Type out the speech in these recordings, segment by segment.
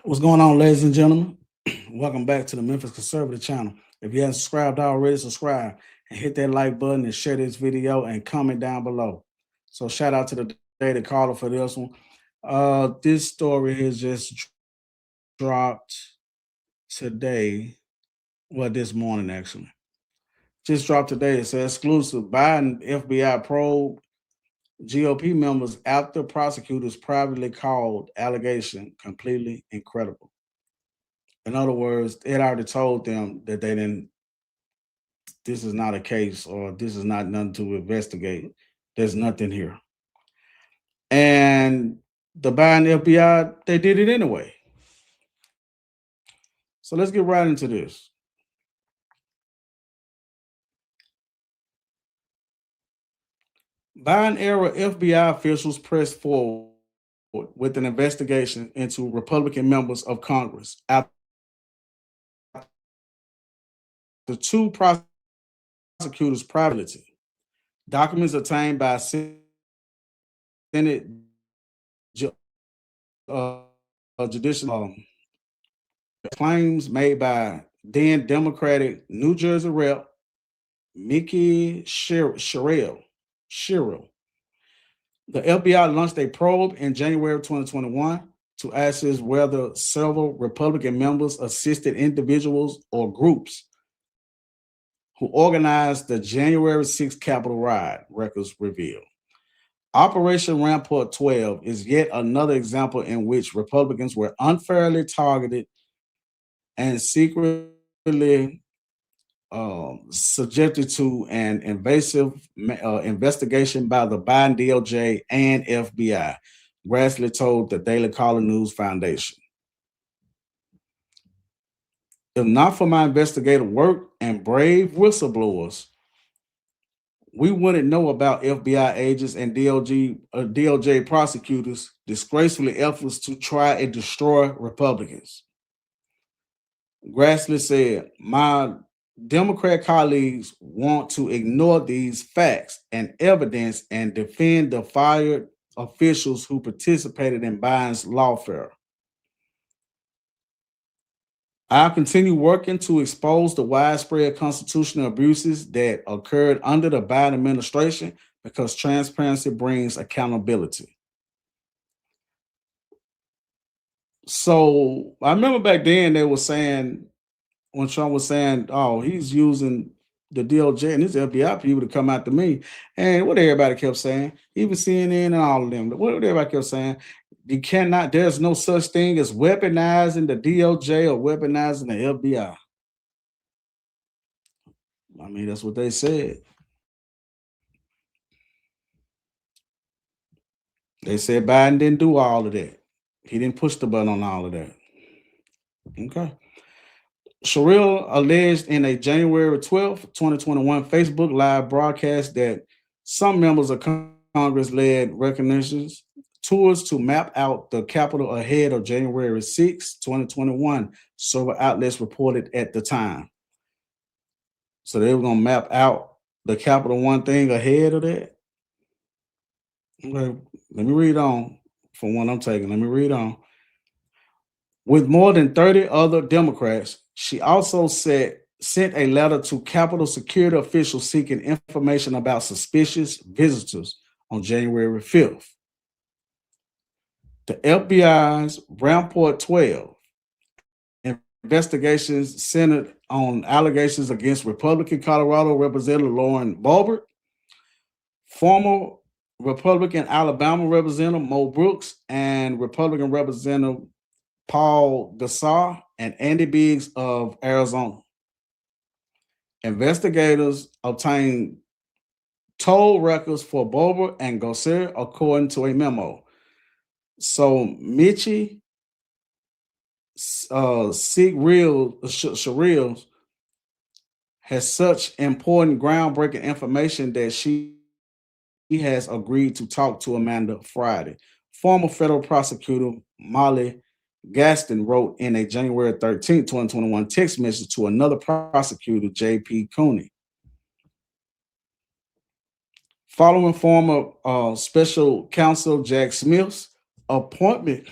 What's going on, ladies and gentlemen? Welcome back to the Memphis Conservative channel. If you haven't subscribed already, subscribe and hit that like button and share this video and comment down below. So shout out to the Daily Caller for this one. This story has just dropped today. Well, this morning actually. Just dropped today. It's an exclusive. Biden FBI probe GOP members after prosecutors privately called allegation completely incredible. In other words, it already told them that they didn't, this is not a case or this is not nothing to investigate. There's nothing here. And the Biden FBI, they did it anyway. So let's get right into this. Biden era FBI officials pressed forward with an investigation into Republican members of Congress after two prosecutors privately. Documents obtained by Senate uh, judicial claims made by then Democratic New Jersey Rep. Mickey Sherrill. The FBI launched a probe in January 2021 to assess whether several Republican members assisted individuals or groups who organized the January 6th Capitol riot, records reveal. Operation Rampart 12 is yet another example in which Republicans were unfairly targeted and secretly subjected to an invasive investigation by the Biden DOJ and FBI, Grassley told the Daily Caller News Foundation. If not for my investigative work and brave whistleblowers, we wouldn't know about FBI agents and DOJ prosecutors' disgracefully efforts to try and destroy Republicans. Grassley said, my Democrat colleagues want to ignore these facts and evidence and defend the fired officials who participated in Biden's lawfare. I'll continue working to expose the widespread constitutional abuses that occurred under the Biden administration because transparency brings accountability. So I remember back then they were saying, when Trump was saying, oh, he's using the DOJ and his FBI people to come after me. And what everybody kept saying, even CNN and all of them, what everybody kept saying, you cannot, there's no such thing as weaponizing the DOJ or weaponizing the FBI. I mean, that's what they said. They said Biden didn't do all of that. He didn't push the button on all of that. Okay. Sherrill alleged in a January 12th, 2021 Facebook Live broadcast that some members of Congress led recognitions tours to map out the Capitol ahead of January 6, 2021, several outlets reported at the time. So they were going to map out the Capitol one thing ahead of that. Okay, let me read on from what I'm taking. Let me read on. With more than 30 other Democrats, she also sent a letter to Capitol security officials seeking information about suspicious visitors on January 5th. The FBI's Rampart 12 investigations centered on allegations against Republican Colorado Representative Lauren Boebert, former Republican Alabama Representative Mo Brooks, and Republican Representative Paul Gosar and Andy Biggs of Arizona. Investigators obtained toll records for Boebert and Gosar, according to a memo. So Mitchie Sherrill has such important groundbreaking information that she has agreed to talk to Amanda Friday. Former federal prosecutor Molly Gaston wrote in a January 13, 2021 text message to another prosecutor, J.P. Cooney. Following former special counsel Jack Smith's appointment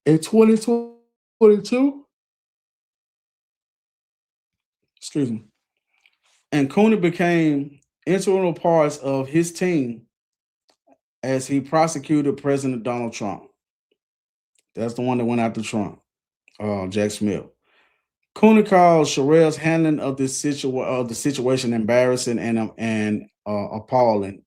in 2020, 42, excuse me, and Cooney became integral parts of his team as he prosecuted President Donald Trump. That's the one that went after Trump, Jack Smith. Cooney called Sherrell's handling of the situation embarrassing and appalling,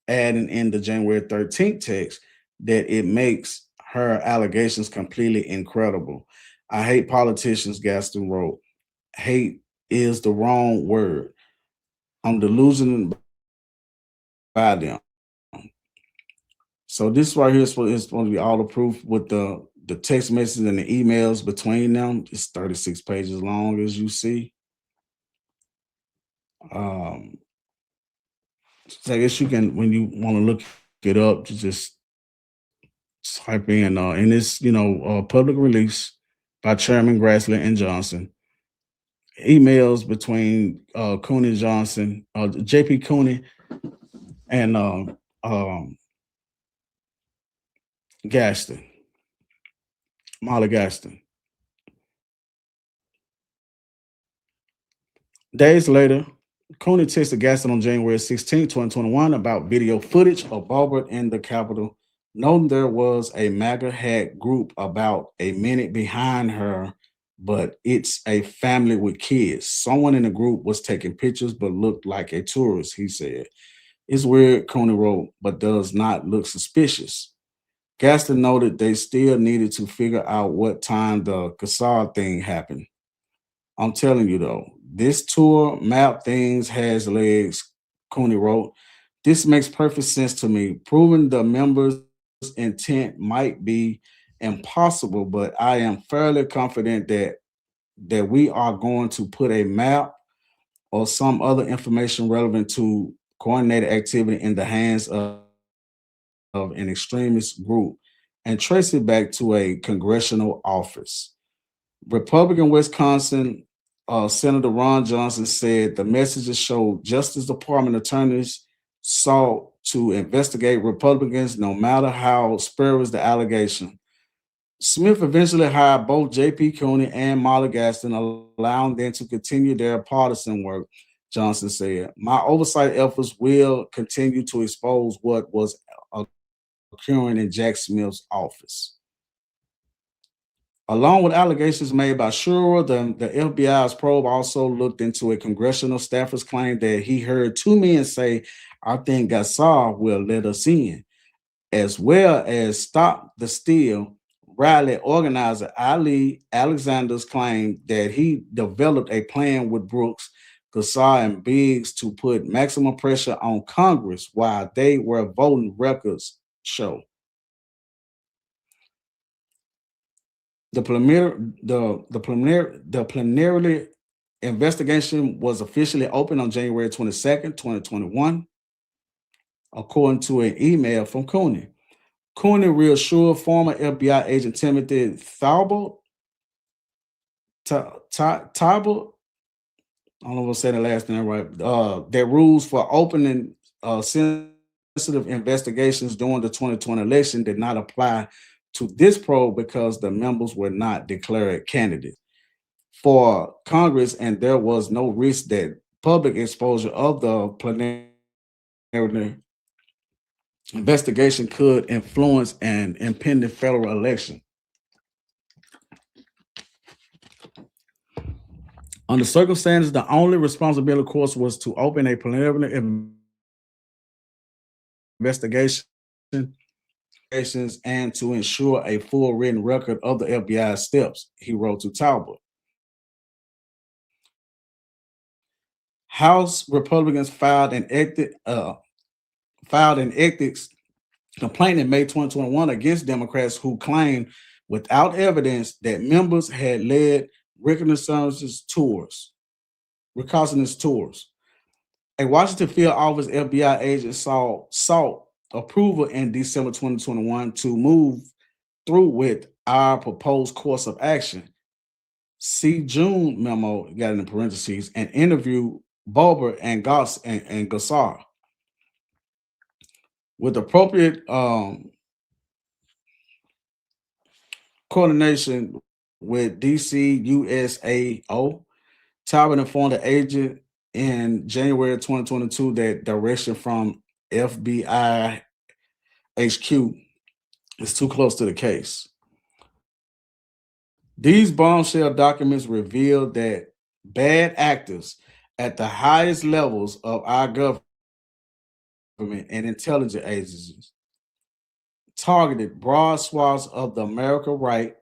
adding in the January 13th text that it makes her allegations completely incredible. I hate politicians, Gaston wrote. Hate is the wrong word. I'm delusional by them. So this right here is supposed to be all the proof with the text messages and the emails between them. It's 36 pages long, as you see. Um, so I guess you can, when you want to look it up, you just type in, and it's, public release by Chairman Grassley and Johnson. Emails between Cooney and Johnson, J.P. Cooney and Gaston, Molly Gaston. Days later, Cooney texted Gaston on January 16, 2021 about video footage of Barbara in the Capitol, noting there was a MAGA hat group about a minute behind her, but it's a family with kids. Someone in the group was taking pictures but looked like a tourist, he said. It's weird, Cooney wrote, but does not look suspicious. Gaston noted they still needed to figure out what time the Kassar thing happened. I'm telling you though, this tour map things has legs, Cooney wrote. This makes perfect sense to me. Proving the members' intent might be impossible, but I am fairly confident that we are going to put a map or some other information relevant to coordinated activity in the hands of an extremist group and trace it back to a congressional office. Republican Wisconsin Senator Ron Johnson said the messages showed Justice Department attorneys sought to investigate Republicans no matter how spurious the allegation. Smith eventually hired both J.P. Cooney and Molly Gaston, allowing them to continue their partisan work, Johnson said. My oversight efforts will continue to expose what was occurring in Jack Smith's office. Along with allegations made by Schurer, the FBI's probe also looked into a congressional staffer's claim that he heard two men say, I think Gassar will let us in, as well as Stop the Steal rally organizer Ali Alexander's claim that he developed a plan with Brooks, Gassar, and Biggs to put maximum pressure on Congress while they were voting records show. The preliminary investigation was officially opened on January 22nd, 2021, according to an email from Cooney. Cooney reassured former FBI agent Timothy Thibault, Thibault, I don't know if I'm saying the last name right, that rules for opening sensitive investigations during the 2020 election did not apply to this probe because the members were not declared candidates for Congress, and there was no risk that public exposure of the preliminary investigation could influence an impending federal election. Under circumstances, the only responsibility, of course, was to open a preliminary investigation and to ensure a full written record of the FBI steps, he wrote to Talbot. House Republicans filed an ethics complaint in May 2021 against Democrats who claimed without evidence that members had led reconnaissance tours. A Washington field office FBI agent sought approval in December 2021 to move through with our proposed course of action. See June memo, got it in parentheses, and interview Bulber and Gassar. With appropriate coordination with DC USAO. Talbot informed the agent in January 2022 that direction from FBI HQ is too close to the case. These bombshell documents revealed that bad actors at the highest levels of our government and intelligence agencies targeted broad swaths of the American right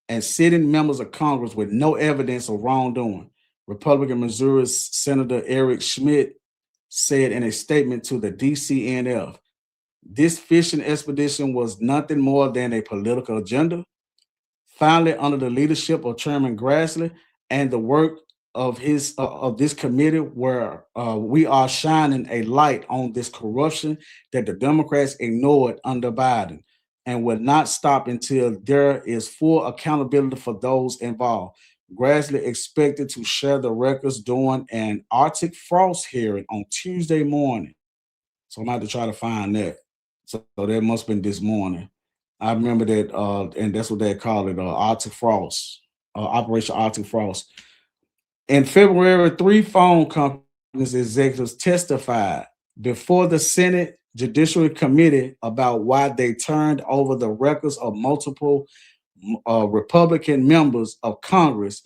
and sitting members of Congress with no evidence of wrongdoing. Republican Missouri Senator Eric Schmidt said in a statement to the DCNF, this fishing expedition was nothing more than a political agenda. Finally, under the leadership of Chairman Grassley and the work of this committee, where we are shining a light on this corruption that the Democrats ignored under Biden, and will not stop until there is full accountability for those involved. Grassley expected to share the records during an Arctic Frost hearing on Tuesday morning. So I'm going to try to find that. So that must have been this morning. I remember that, and that's what they call it, Arctic Frost, Operation Arctic Frost. In February, 3 phone companies executives testified before the Senate Judiciary Committee about why they turned over the records of multiple Republican members of Congress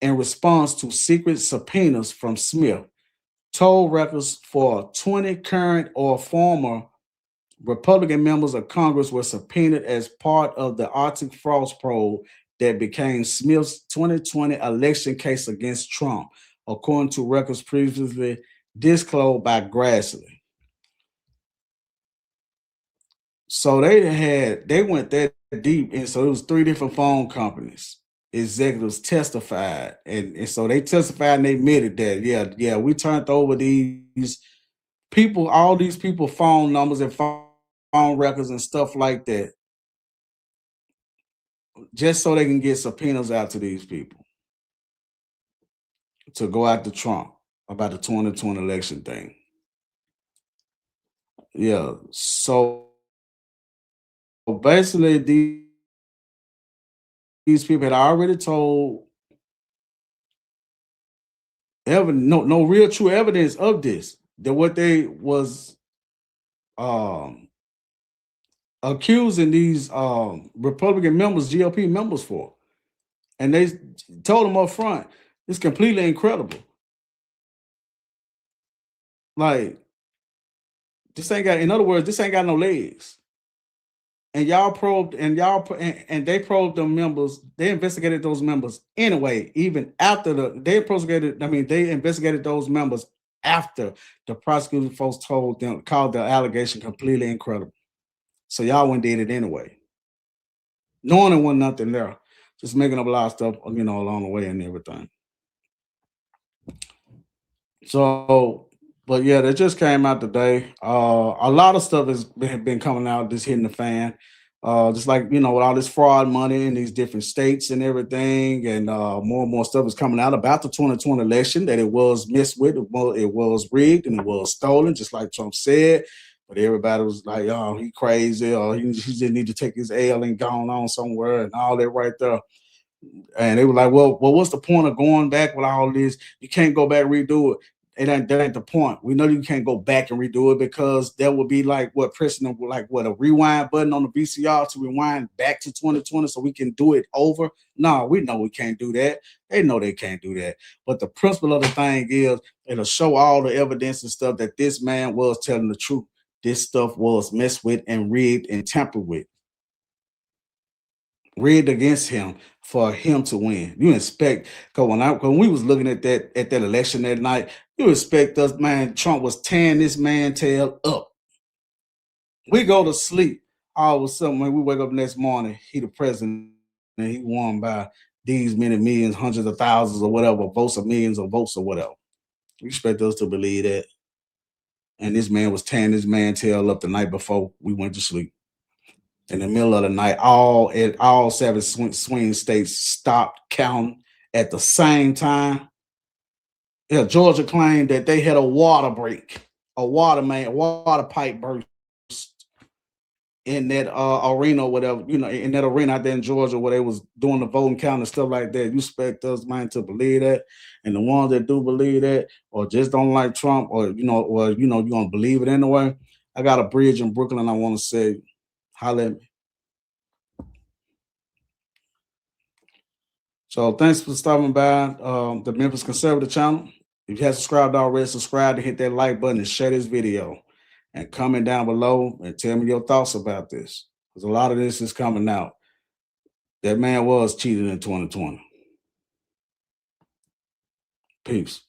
in response to secret subpoenas from Smith. Toll records for 20 current or former Republican members of Congress were subpoenaed as part of the Arctic Frost probe that became Smith's 2020 election case against Trump, according to records previously disclosed by Grassley. So they went that deep, and so it was 3 different phone companies. Executives testified, and so they testified and they admitted that, yeah, we turned over these people, all these people, phone numbers and phone records and stuff like that, just so they can get subpoenas out to these people to go after Trump about the 2020 election thing. Yeah, so basically these people had already told no real true evidence of this, that what they was um accusing these Republican members, GOP members for. And they told them up front, it's completely incredible. Like, this ain't got, in other words, this ain't got no legs. And y'all probed, and they probed them members. They investigated those members anyway, even after they investigated those members after the prosecuting folks called the allegation completely incredible. So y'all went and did it anyway, knowing there wasn't nothing there, just making up a lot of stuff, along the way and everything. So, but yeah, that just came out today. A lot of stuff has been coming out, just hitting the fan. Just like, with all this fraud money in these different states and everything, and more and more stuff is coming out about the 2020 election, that it was messed with, it was rigged, and it was stolen, just like Trump said. But everybody was like, "Oh, he crazy," or he just need to take his L and gone on somewhere, and all that right there. And they were like, well, what's the point of going back with all this? You can't go back and redo it. That ain't the point. We know you can't go back and redo it, because that would be like pressing a rewind button on the VCR to rewind back to 2020 so we can do it over. No, we know we can't do that. They know they can't do that. But the principle of the thing is, it'll show all the evidence and stuff that this man was telling the truth. This stuff was messed with and rigged and tampered with, rigged against him for him to win. You expect, because when we was looking at that election that night, you expect us, man, Trump was tearing this man tail up. We go to sleep. All of a sudden, when we wake up next morning, he the president, and he won by these many millions, hundreds of thousands or whatever, votes of millions of votes or whatever. You expect us to believe that. And this man was tearing this man tail up the night before we went to sleep. In the middle of the night, all 7 swing states stopped counting at the same time. Yeah, Georgia claimed that they had a water break, a water pipe burst. in that arena or whatever, in that arena out there in Georgia where they was doing the voting count and stuff like that. You expect us, man, to believe that. And the ones that do believe that or just don't like Trump or you're gonna believe it anyway. I got a bridge in Brooklyn. I want to say, holla at me. So thanks for stopping by the Memphis Conservative channel. If you haven't subscribed already, subscribe and hit that like button and share this video. And comment down below and tell me your thoughts about this. Because a lot of this is coming out. That man was cheated in 2020. Peace.